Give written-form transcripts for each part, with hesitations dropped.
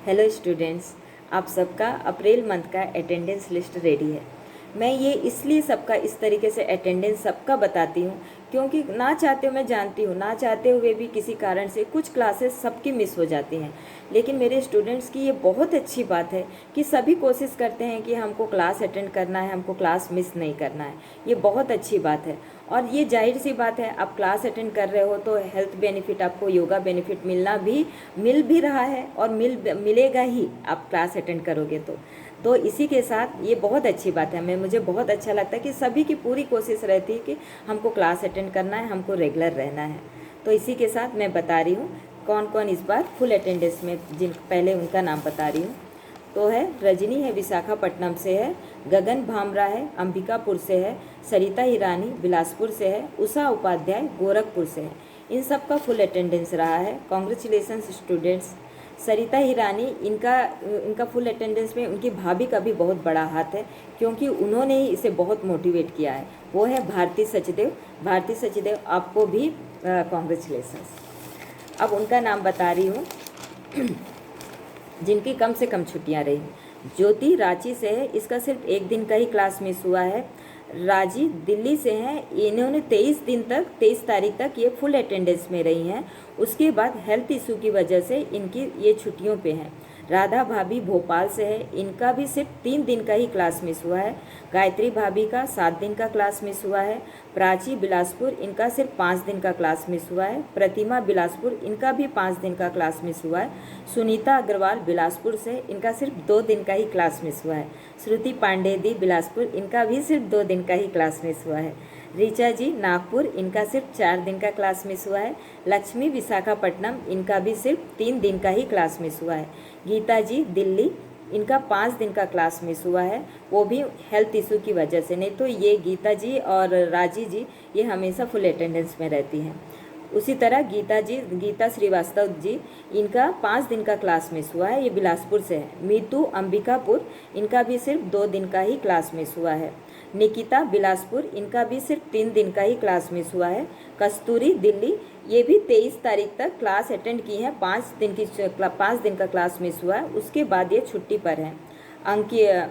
Hello students, आप सबका April month का अटेंडेंस लिस्ट रेडी है। मैं ये इसलिए सबका इस तरीके से अटेंडेंस सबका बताती हूँ क्योंकि ना चाहते हुए, मैं जानती हूँ, ना चाहते हुए भी किसी कारण से कुछ क्लासेस सबकी मिस हो जाती हैं। लेकिन मेरे स्टूडेंट्स की ये बहुत अच्छी बात है कि सभी कोशिश करते हैं कि हमको क्लास अटेंड करना है, हमको क्लास मिस नहीं करना है। ये बहुत अच्छी बात है और ये जाहिर सी बात है, आप क्लास अटेंड कर रहे हो तो हेल्थ बेनिफिट, आपको योगा बेनिफिट मिल भी रहा है और मिलेगा ही, आप क्लास अटेंड करोगे तो इसी के साथ ये बहुत अच्छी बात है। मुझे बहुत अच्छा लगता है कि सभी की पूरी कोशिश रहती है कि हमको क्लास अटेंड करना है, हमको रेगुलर रहना है। तो इसी के साथ मैं बता रही हूँ कौन कौन इस बार फुल अटेंडेंस में, जिन पहले उनका नाम बता रही हूँ। तो है रजनी है, विशाखापट्टनम से है। गगन भामरा है, अंबिकापुर से है। सरिता हिरानी बिलासपुर से है। उषा उपाध्याय गोरखपुर से है। इन सब का फुल अटेंडेंस रहा है। Congratulations students. सरिता हिरानी, इनका फुल अटेंडेंस में उनकी भाभी का भी बहुत बड़ा हाथ है क्योंकि उन्होंने ही इसे बहुत मोटिवेट किया है। वो है भारती सचदेव। भारती सचदेव, आपको भी कॉन्ग्रेचुलेसन्स। अब उनका नाम बता रही हूँ जिनकी कम से कम छुट्टियां रही। ज्योति रांची से है, इसका सिर्फ एक दिन का ही क्लास मिस हुआ है। राजी दिल्ली से हैं, इन्होंने 23 तारीख तक ये फुल अटेंडेंस में रही हैं। उसके बाद हेल्थ इशू की वजह से इनकी ये छुट्टियों पे हैं। राधा भाभी भोपाल से है, इनका भी सिर्फ 3 दिन का ही क्लास मिस हुआ है। गायत्री भाभी का 7 दिन का क्लास मिस हुआ है। प्राची बिलासपुर, इनका सिर्फ 5 दिन का क्लास मिस हुआ है। प्रतिमा बिलासपुर, इनका भी 5 दिन का क्लास मिस हुआ है। सुनीता अग्रवाल बिलासपुर से, इनका सिर्फ 2 दिन का ही क्लास मिस हुआ है। श्रुति पांडे दी बिलासपुर, इनका भी सिर्फ 2 दिन का ही क्लास मिस हुआ है। ऋचा जी नागपुर, इनका सिर्फ 4 दिन का क्लास मिस हुआ है। लक्ष्मी विशाखापट्टनम, इनका भी सिर्फ 3 दिन का ही क्लास मिस हुआ है। गीता जी दिल्ली, इनका 5 दिन का क्लास मिस हुआ है, वो भी हेल्थ इशू की वजह से। नहीं तो ये गीता जी और राजी जी ये हमेशा फुल अटेंडेंस में रहती हैं। उसी तरह गीता श्रीवास्तव जी, इनका 5 दिन का क्लास मिस हुआ है, ये बिलासपुर से है। मीतू अंबिकापुर, इनका भी सिर्फ 2 दिन का ही क्लास मिस हुआ है। निकिता बिलासपुर, इनका भी सिर्फ 3 दिन का ही क्लास मिस हुआ है। कस्तूरी दिल्ली, ये भी 23 तारीख तक क्लास अटेंड की है, 5 दिन का क्लास मिस हुआ है, उसके बाद ये छुट्टी पर है।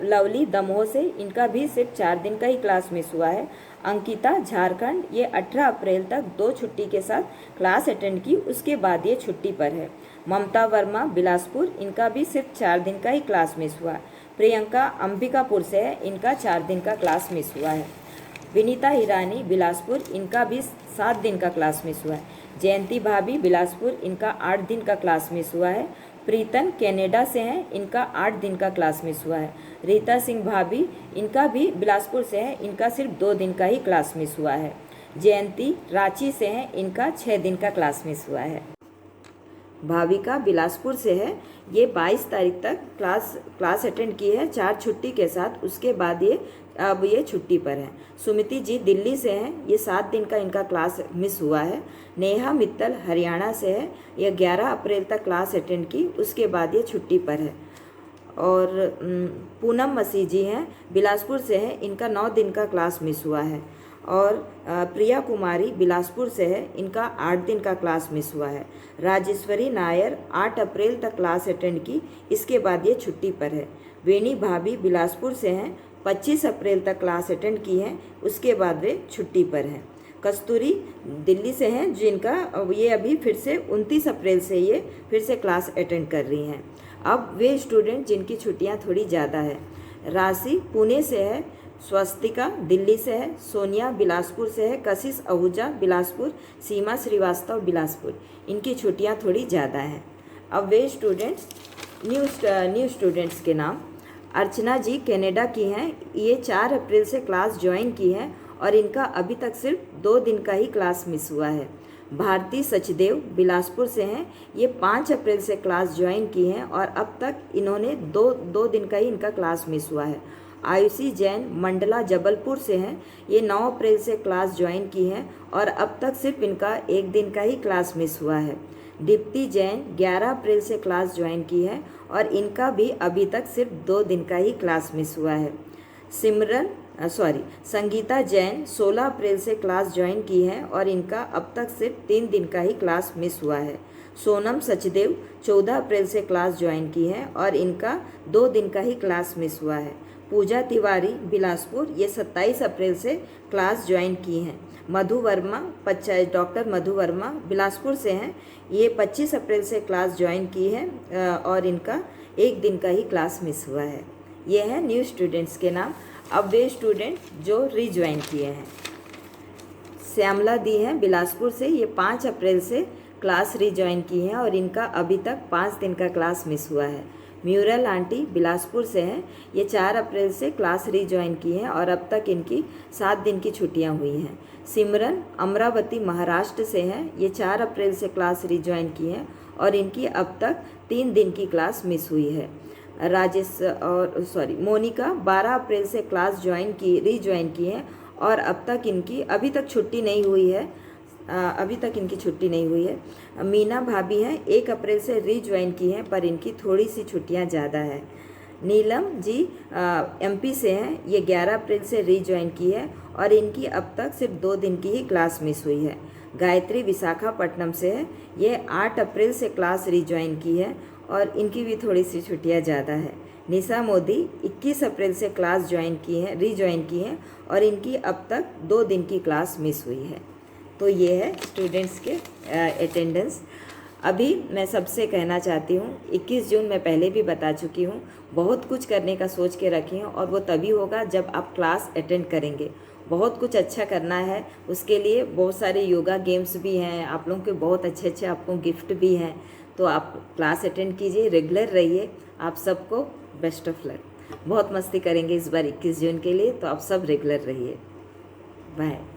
लवली दमोह से, इनका भी सिर्फ 4 दिन का ही क्लास मिस हुआ है। अंकिता झारखंड, ये 18 अप्रैल तक 2 छुट्टी के साथ क्लास अटेंड की, उसके बाद ये छुट्टी पर है। ममता वर्मा बिलासपुर, इनका भी सिर्फ 4 दिन का ही क्लास मिस हुआ है। प्रियंका अंबिकापुर से है, इनका 4 दिन का क्लास मिस हुआ है। विनीता हिरानी बिलासपुर, इनका भी 7 दिन का क्लास मिस हुआ है। जयंती भाभी बिलासपुर, इनका 8 दिन का क्लास मिस हुआ है। प्रीतम कनाडा से हैं, इनका 8 दिन का क्लास मिस हुआ है। रीता सिंह भाभी, इनका भी बिलासपुर से है, इनका सिर्फ 2 दिन का ही क्लास मिस हुआ है। जयंती रांची से हैं, इनका 6 दिन का क्लास मिस हुआ है। भाविका बिलासपुर से है, ये 22 तारीख तक क्लास अटेंड की है 4 छुट्टी के साथ, उसके बाद अब ये छुट्टी पर है। सुमिति जी दिल्ली से हैं, ये 7 दिन का इनका क्लास मिस हुआ है। नेहा मित्तल हरियाणा से है, ये 11 अप्रैल तक क्लास अटेंड की, उसके बाद ये छुट्टी पर है। और पूनम मसीह जी हैं, बिलासपुर से हैं, इनका 9 दिन का क्लास मिस हुआ है। और प्रिया कुमारी बिलासपुर से है, इनका 8 दिन का क्लास मिस हुआ है। राजेश्वरी नायर 8 अप्रैल तक क्लास अटेंड की, इसके बाद ये छुट्टी पर है। वेणी भाभी बिलासपुर से हैं, 25 अप्रैल तक क्लास अटेंड की हैं, उसके बाद वे छुट्टी पर हैं। कस्तूरी दिल्ली से हैं, जिनका ये अभी फिर से 29 अप्रैल से ये फिर से क्लास अटेंड कर रही हैं। अब वे स्टूडेंट जिनकी छुट्टियां थोड़ी ज़्यादा है। राशि पुणे से है, स्वस्तिका दिल्ली से है, सोनिया बिलासपुर से है, कशिश आहूजा बिलासपुर, सीमा श्रीवास्तव बिलासपुर, इनकी छुट्टियां थोड़ी ज़्यादा हैं। अब वे स्टूडेंट्स न्यू स्टूडेंट्स के नाम। अर्चना जी कनाडा की हैं, ये 4 अप्रैल से क्लास ज्वाइन की हैं और इनका अभी तक सिर्फ 2 दिन का ही क्लास मिस हुआ है। भारती सचदेव बिलासपुर से हैं, ये 5 अप्रैल से क्लास ज्वाइन की हैं और अब तक इन्होंने दो दिन का ही इनका क्लास मिस हुआ है। आयुषी जैन मंडला जबलपुर से हैं, ये 9 अप्रैल से क्लास ज्वाइन की हैं और अब तक सिर्फ इनका 1 दिन का ही क्लास मिस हुआ है। दीप्ति जैन 11 अप्रैल से क्लास ज्वाइन की है और इनका भी अभी तक सिर्फ 2 दिन का ही क्लास मिस हुआ है। संगीता जैन 16 अप्रैल से क्लास ज्वाइन की है और इनका अब तक सिर्फ 3 दिन का ही क्लास मिस हुआ है। सोनम सचदेव 14 अप्रैल से क्लास ज्वाइन की है और इनका 2 दिन का ही क्लास मिस हुआ है। पूजा तिवारी बिलासपुर, ये 27 अप्रैल से क्लास ज्वाइन की हैं। मधु वर्मा डॉक्टर मधु वर्मा बिलासपुर से हैं, ये 25 अप्रैल से क्लास ज्वाइन की है और इनका 1 दिन का ही क्लास मिस हुआ है। ये हैं न्यू स्टूडेंट्स के नाम। अब वे स्टूडेंट जो रीज्वाइन किए हैं, श्यामला दी हैं बिलासपुर से, ये 5 अप्रैल से क्लास रीज्वाइन की हैं और इनका अभी तक 5 दिन का क्लास मिस हुआ है। म्यूरल आंटी बिलासपुर से हैं, ये 4 अप्रैल से क्लास रीज्वाइन की हैं और अब तक इनकी 7 दिन की छुट्टियां हुई हैं। सिमरन अमरावती महाराष्ट्र से हैं, ये 4 अप्रैल से क्लास रीज्वाइन की हैं और इनकी अब तक 3 दिन की क्लास मिस हुई है। मोनिका 12 अप्रैल से क्लास रीज्वाइन की हैं और अब तक इनकी अभी तक छुट्टी नहीं हुई है। मीना भाभी हैं, 1 अप्रैल से रीज्वाइन की हैं पर इनकी थोड़ी सी छुट्टियां ज़्यादा है। नीलम जी एमपी से हैं, ये 11 अप्रैल से रीज्वाइन की है और इनकी अब तक सिर्फ 2 दिन की ही क्लास मिस हुई है। गायत्री विशाखापट्टनम से है, ये 8 अप्रैल से क्लास रीज्वाइन की है और इनकी भी थोड़ी सी छुट्टियां ज़्यादा है। निशा मोदी 21 अप्रैल से क्लास रीज्वाइन की हैं और इनकी अब तक 2 दिन की क्लास मिस हुई है। तो ये है स्टूडेंट्स के अटेंडेंस। अभी मैं सबसे कहना चाहती हूँ, 21 जून मैं पहले भी बता चुकी हूँ, बहुत कुछ करने का सोच के रखी हूँ और वो तभी होगा जब आप क्लास अटेंड करेंगे। बहुत कुछ अच्छा करना है, उसके लिए बहुत सारे योगा गेम्स भी हैं, आप लोगों के बहुत अच्छे अच्छे आपको गिफ्ट भी हैं। तो आप क्लास अटेंड कीजिए, रेगुलर रहिए। आप सबको बेस्ट ऑफ लक। बहुत मस्ती करेंगे इस बार 21 जून के लिए, तो आप सब रेगुलर रहिए। बाय।